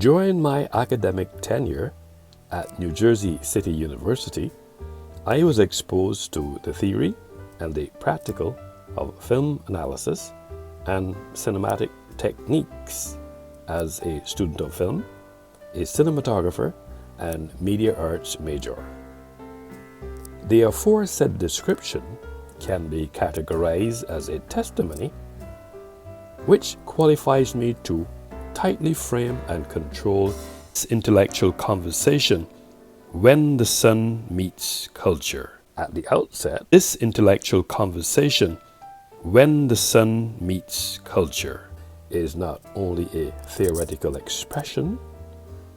During my academic tenure at New Jersey City University, I was exposed to the theory and the practical of film analysis and cinematic techniques as a student of film, a cinematographer, and media arts major. The aforesaid description can be categorized as a testimony which qualifies me to tightly frame and control this intellectual conversation when the sun meets culture. At the outset, this intellectual conversation when the sun meets culture is not only a theoretical expression,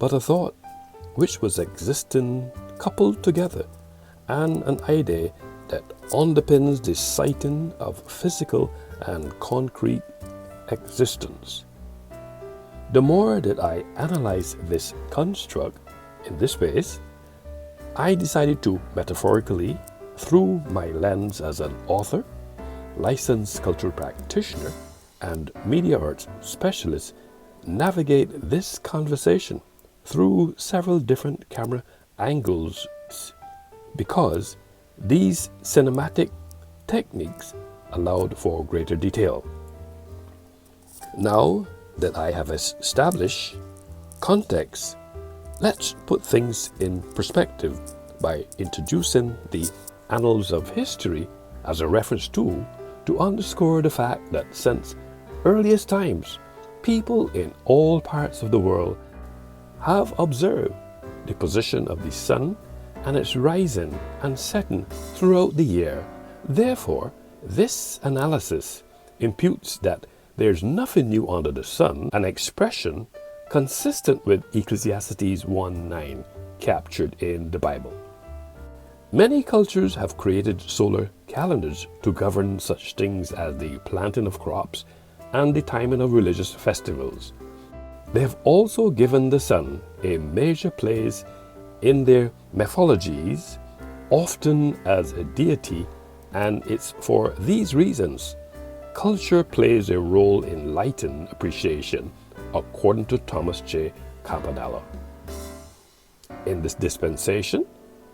but a thought which was existing coupled together, and an idea that underpins the citing of physical and concrete existence. The more that I analyze this construct in this space, I decided to metaphorically, through my lens as an author, licensed cultural practitioner, and media arts specialist, navigate this conversation through several different camera angles, because these cinematic techniques allowed for greater detail. Now that I have established context, let's put things in perspective by introducing the annals of history as a reference tool to underscore the fact that since earliest times, people in all parts of the world have observed the position of the sun and its rising and setting throughout the year. Therefore, this analysis imputes that there's nothing new under the sun, an expression consistent with Ecclesiastes 1:9 captured in the Bible. Many cultures have created solar calendars to govern such things as the planting of crops and the timing of religious festivals. They have also given the sun a major place in their mythologies, often as a deity, and it's for these reasons culture plays a role in lighting appreciation, according to Thomas J. Campanella. In this dispensation,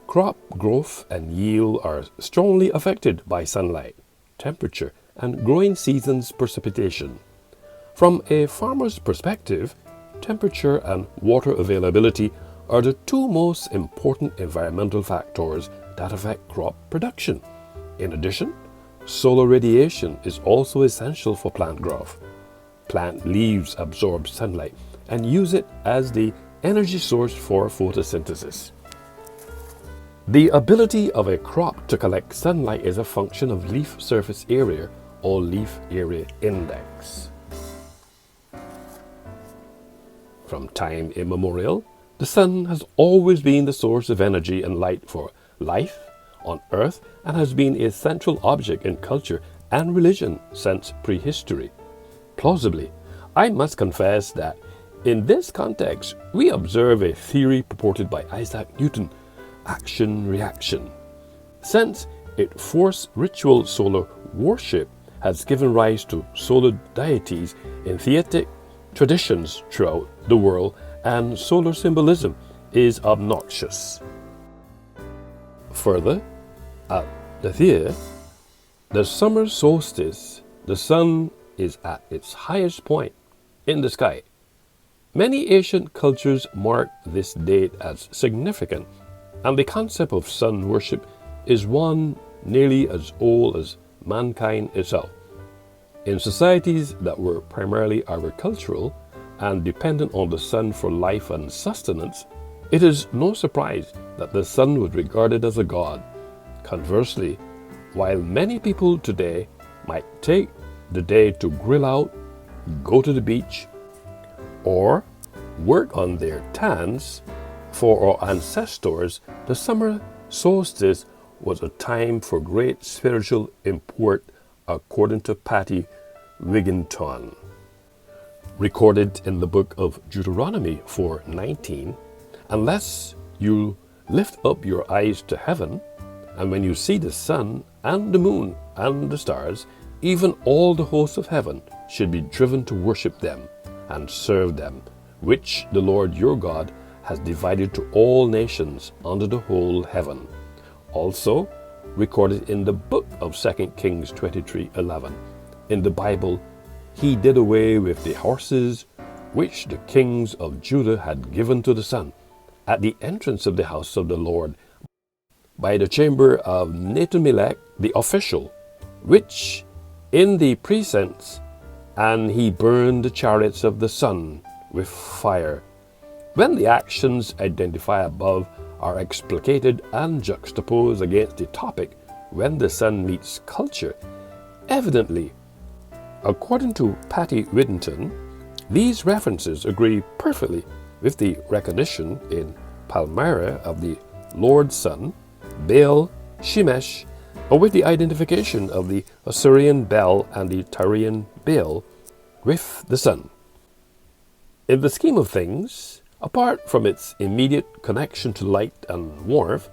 crop growth and yield are strongly affected by sunlight, temperature, and growing season's precipitation. From a farmer's perspective, temperature and water availability are the two most important environmental factors that affect crop production. In addition, solar radiation is also essential for plant growth. Plant leaves absorb sunlight and use it as the energy source for photosynthesis. The ability of a crop to collect sunlight is a function of leaf surface area, or leaf area index. From time immemorial, the sun has always been the source of energy and light for life on Earth and has been a central object in culture and religion since prehistory. Plausibly, I must confess that in this context, we observe a theory purported by Isaac Newton, action-reaction. Since it forced ritual solar worship has given rise to solar deities in theistic traditions throughout the world, and solar symbolism is obnoxious. Further, at the summer solstice, the sun is at its highest point in the sky. Many ancient cultures mark this date as significant, and the concept of sun worship is one nearly as old as mankind itself. In societies that were primarily agricultural and dependent on the sun for life and sustenance, it is no surprise that the sun was regarded as a god. Conversely, while many people today might take the day to grill out, go to the beach, or work on their tans, for our ancestors, the summer solstice was a time for great spiritual import, according to Patty Wigginton. Recorded in the book of Deuteronomy 4:19, unless you lift up your eyes to heaven, and when you see the sun and the moon and the stars, even all the hosts of heaven should be driven to worship them and serve them which the Lord your God has divided to all nations under the whole heaven. Also recorded in the book of 2 Kings 23:11. In the Bible, he did away with the horses which the kings of Judah had given to the sun at the entrance of the house of the Lord by the chamber of Nathan-melech the official, which in the precincts, and he burned the chariots of the sun with fire. When the actions identified above are explicated and juxtaposed against the topic when the sun meets culture, evidently, according to Patty Whittington, these references agree perfectly with the recognition in Palmyra of the Lord's Sun, Baal, Shemesh, or with the identification of the Assyrian Bel and the Tyrian Baal with the sun. In the scheme of things, apart from its immediate connection to light and warmth,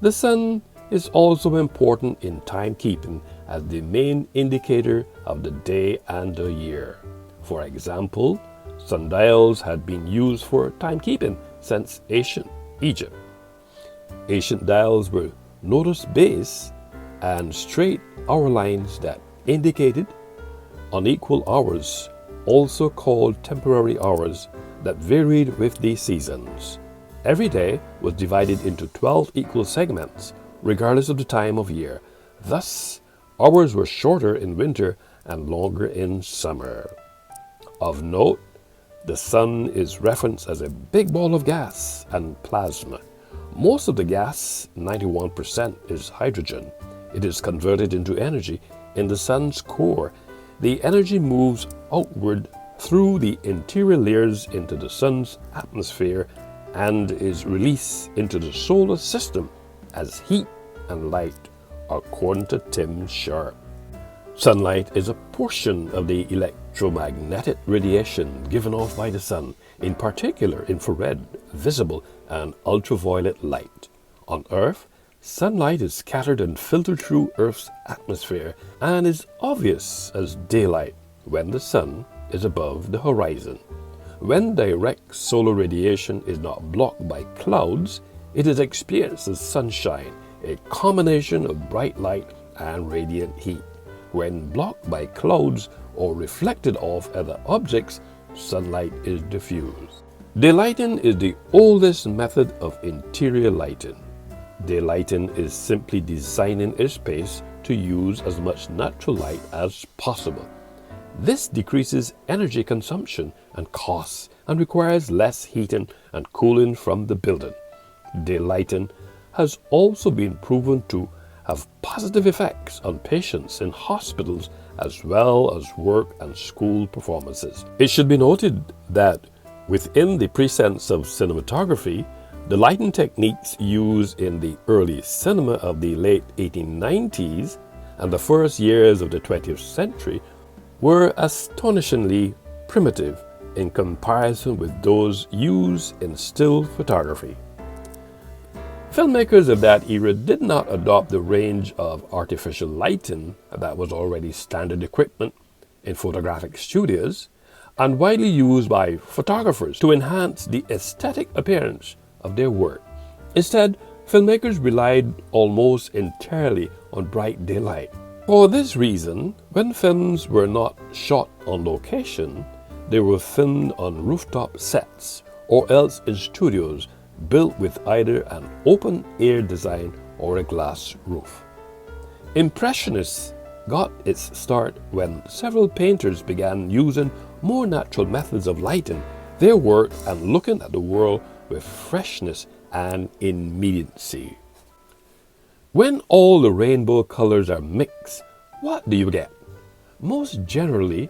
the sun is also important in timekeeping as the main indicator of the day and the year. For example, sundials had been used for timekeeping since ancient Egypt. Ancient dials were notice-based and straight hour lines that indicated unequal hours, also called temporary hours, that varied with the seasons. Every day was divided into 12 equal segments, regardless of the time of year. Thus, hours were shorter in winter and longer in summer. Of note, the sun is referenced as a big ball of gas and plasma. Most of the gas, 91%, is hydrogen. It is converted into energy in the sun's core. The energy moves outward through the interior layers into the sun's atmosphere and is released into the solar system as heat and light, according to Tim Sharp. Sunlight is a portion of the electromagnetic radiation given off by the sun, in particular infrared, visible, and ultraviolet light. On Earth, sunlight is scattered and filtered through Earth's atmosphere and is obvious as daylight when the sun is above the horizon. When direct solar radiation is not blocked by clouds, it is experienced as sunshine, a combination of bright light and radiant heat. When blocked by clouds or reflected off other objects, sunlight is diffused. Daylighting is the oldest method of interior lighting. Daylighting is simply designing a space to use as much natural light as possible. This decreases energy consumption and costs and requires less heating and cooling from the building. Daylighting has also been proven to have positive effects on patients in hospitals as well as work and school performances. It should be noted that within the precincts of cinematography, the lighting techniques used in the early cinema of the late 1890s and the first years of the 20th century were astonishingly primitive in comparison with those used in still photography. Filmmakers of that era did not adopt the range of artificial lighting that was already standard equipment in photographic studios and widely used by photographers to enhance the aesthetic appearance of their work. Instead, filmmakers relied almost entirely on bright daylight. For this reason, when films were not shot on location, they were filmed on rooftop sets or else in studios built with either an open-air design or a glass roof. Impressionists got its start when several painters began using more natural methods of lighting their work and looking at the world with freshness and immediacy. When all the rainbow colors are mixed, what do you get? Most generally,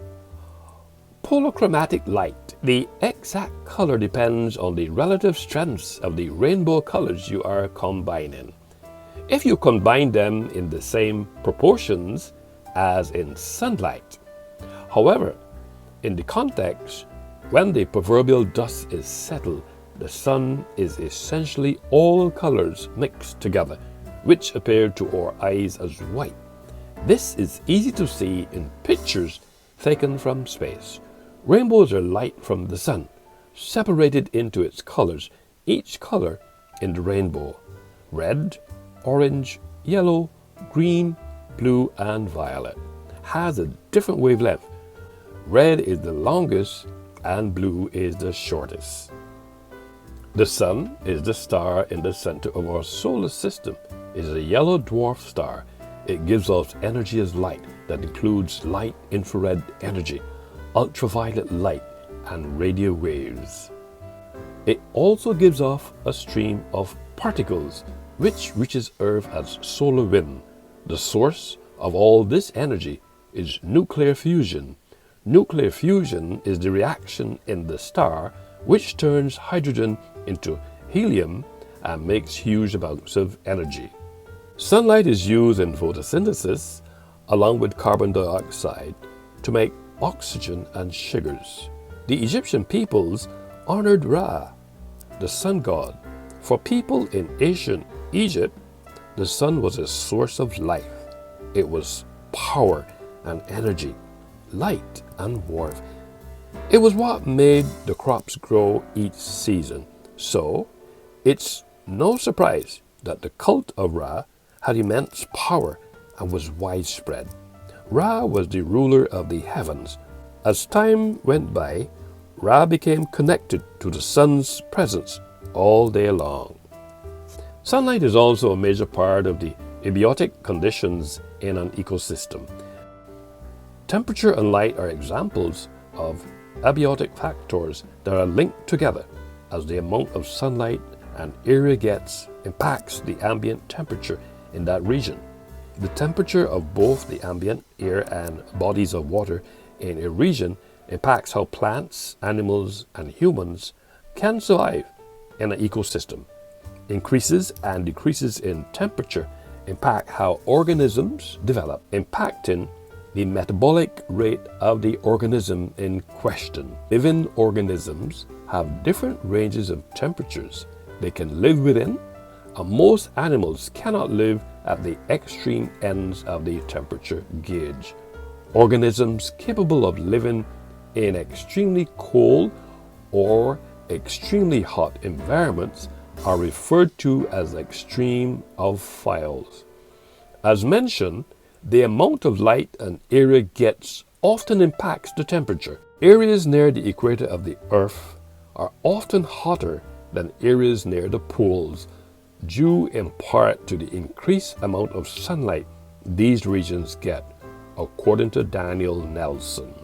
polychromatic light. The exact color depends on the relative strengths of the rainbow colors you are combining. If you combine them in the same proportions as in sunlight. However, in the context, when the proverbial dust is settled, the sun is essentially all colors mixed together, which appear to our eyes as white. This is easy to see in pictures taken from space. Rainbows are light from the sun, separated into its colors, each color in the rainbow: red, orange, yellow, green, blue, and violet. Has a different wavelength. Red is the longest and blue is the shortest. The Sun is the star in the center of our solar system. It is a yellow dwarf star. It gives off energy as light that includes light infrared energy, ultraviolet light, and radio waves. It also gives off a stream of particles which reaches Earth as solar wind. The source of all this energy is nuclear fusion. Nuclear fusion is the reaction in the star which turns hydrogen into helium and makes huge amounts of energy. Sunlight is used in photosynthesis along with carbon dioxide to make oxygen and sugars. The Egyptian peoples honored Ra, the sun god. For people in ancient Egypt, the sun was a source of life. It was power and energy, light and warmth. It was what made the crops grow each season. So, it's no surprise that the cult of Ra had immense power and was widespread. Ra was the ruler of the heavens. As time went by, Ra became connected to the sun's presence all day long. Sunlight is also a major part of the abiotic conditions in an ecosystem. Temperature and light are examples of abiotic factors that are linked together, as the amount of sunlight an area gets impacts the ambient temperature in that region. The temperature of both the ambient air and bodies of water in a region impacts how plants, animals, and humans can survive in an ecosystem. Increases and decreases in temperature impact how organisms develop, impacting the metabolic rate of the organism in question. Living organisms have different ranges of temperatures they can live within, and most animals cannot live at the extreme ends of the temperature gauge. Organisms capable of living in extremely cold or extremely hot environments are referred to as extremophiles. As mentioned, the amount of light an area gets often impacts the temperature. Areas near the equator of the Earth are often hotter than areas near the poles, due in part to the increased amount of sunlight these regions get, according to Daniel Nelson.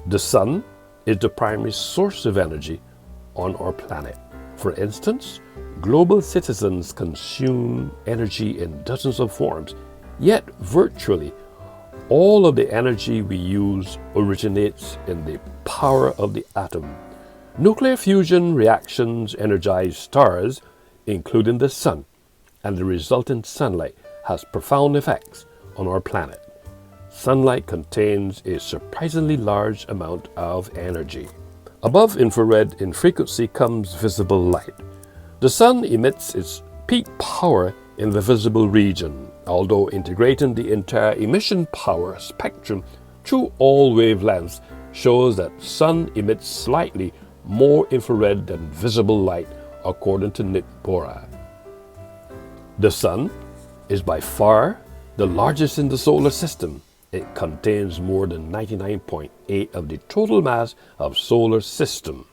The sun is the primary source of energy on our planet. For instance, global citizens consume energy in dozens of forms, yet virtually all of the energy we use originates in the power of the atom. Nuclear fusion reactions energize stars, including the sun, and the resultant sunlight has profound effects on our planet. Sunlight contains a surprisingly large amount of energy. Above infrared in frequency comes visible light. The sun emits its peak power in the visible region, although integrating the entire emission power spectrum through all wavelengths shows that sun emits slightly more infrared than visible light, according to Nick Bora. The sun is by far the largest in the solar system. It contains more than 99.8% of the total mass of solar system.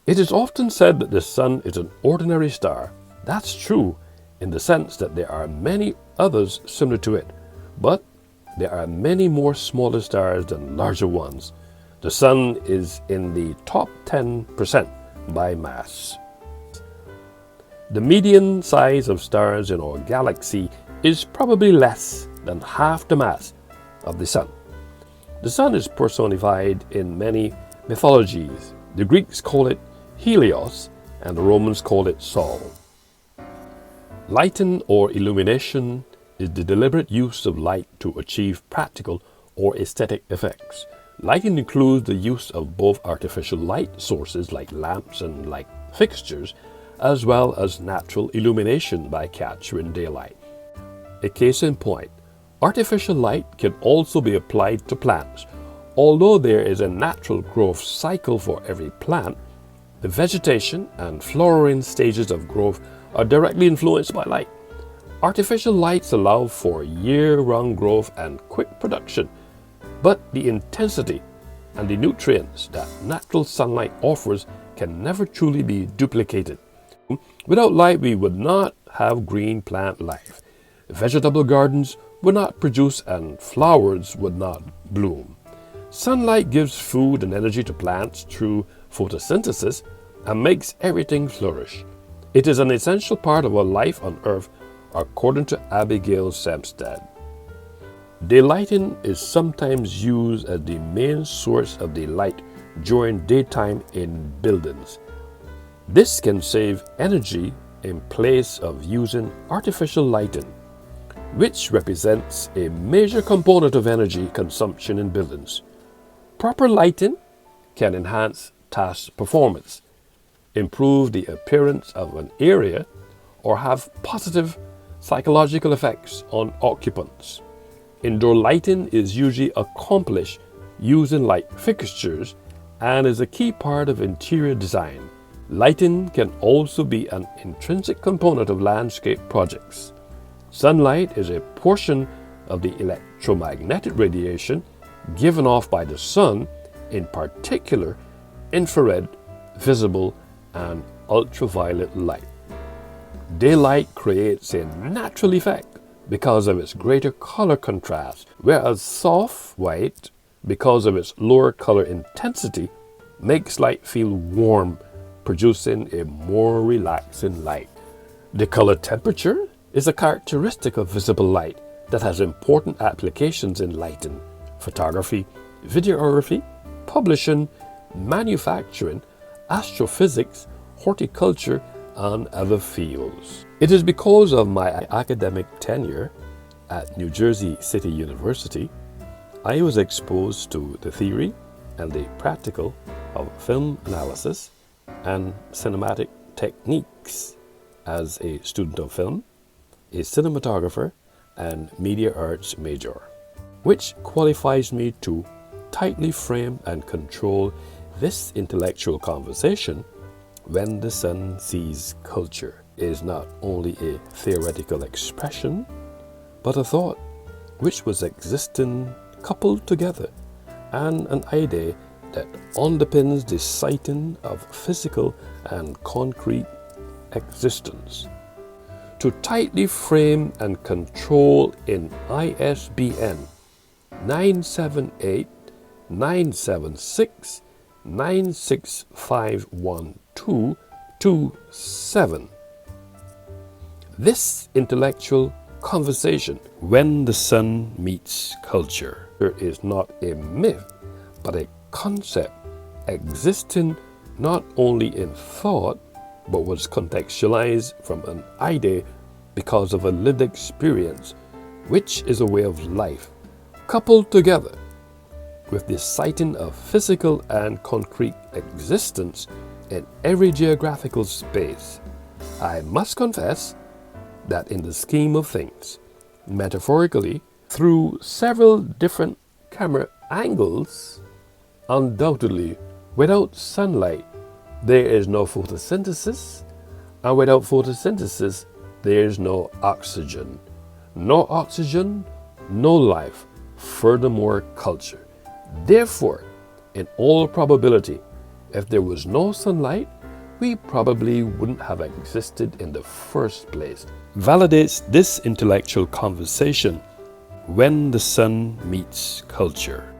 It is often said that the sun is an ordinary star. That's true in the sense that there are many others similar to it, but there are many more smaller stars than larger ones. The sun is in the top 10% by mass. The median size of stars in our galaxy is probably less than half the mass of the sun. The sun is personified in many mythologies. The Greeks call it Helios and the Romans call it Sol. Lighting or illumination is the deliberate use of light to achieve practical or aesthetic effects. Lighting includes the use of both artificial light sources like lamps and light fixtures, as well as natural illumination by capturing daylight. A case in point, artificial light can also be applied to plants Although there is a natural growth cycle for every plant, the vegetation and flowering stages of growth are directly influenced by light. Artificial lights allow for year-round growth and quick production, but the intensity and the nutrients that natural sunlight offers can never truly be duplicated. Without light, we would not have green plant life. Vegetable gardens would not produce and flowers would not bloom. Sunlight gives food and energy to plants through photosynthesis and makes everything flourish. It is an essential part of our life on earth, according to Abigail Samstad. Daylighting is sometimes used as the main source of the light during daytime in buildings. This can save energy in place of using artificial lighting, which represents a major component of energy consumption in buildings. Proper lighting can enhance task performance, improve the appearance of an area, or have positive psychological effects on occupants. Indoor lighting is usually accomplished using light fixtures and is a key part of interior design. Lighting can also be an intrinsic component of landscape projects. Sunlight is a portion of the electromagnetic radiation given off by the sun, in particular infrared, visible, and ultraviolet light. Daylight creates a natural effect because of its greater color contrast, whereas soft white, because of its lower color intensity, makes light feel warm, producing a more relaxing light. The color temperature is a characteristic of visible light that has important applications in lighting, photography, videography, publishing, manufacturing, astrophysics, horticulture, and other fields. It is because of my academic tenure at New Jersey City University, I was exposed to the theory and the practical of film analysis and cinematic techniques as a student of film, a cinematographer, and media arts major, which qualifies me to tightly frame and control this intellectual conversation. When the Sun Sees Culture is not only a theoretical expression, but a thought which was existing coupled together, and an idea that underpins the citing of physical and concrete existence. To tightly frame and control in ISBN 978-976-9651227. This intellectual conversation, when the sun meets culture, is not a myth, but a concept existing not only in thought, but was contextualized from an idea because of a lived experience, which is a way of life, coupled together with the citing of physical and concrete existence in every geographical space. I must confess that in the scheme of things, metaphorically, through several different camera angles, undoubtedly, without sunlight, there is no photosynthesis, and without photosynthesis, there is no oxygen. No oxygen, no life, furthermore culture. Therefore, in all probability, if there was no sunlight, we probably wouldn't have existed in the first place. Validates this intellectual conversation, when the sun meets culture.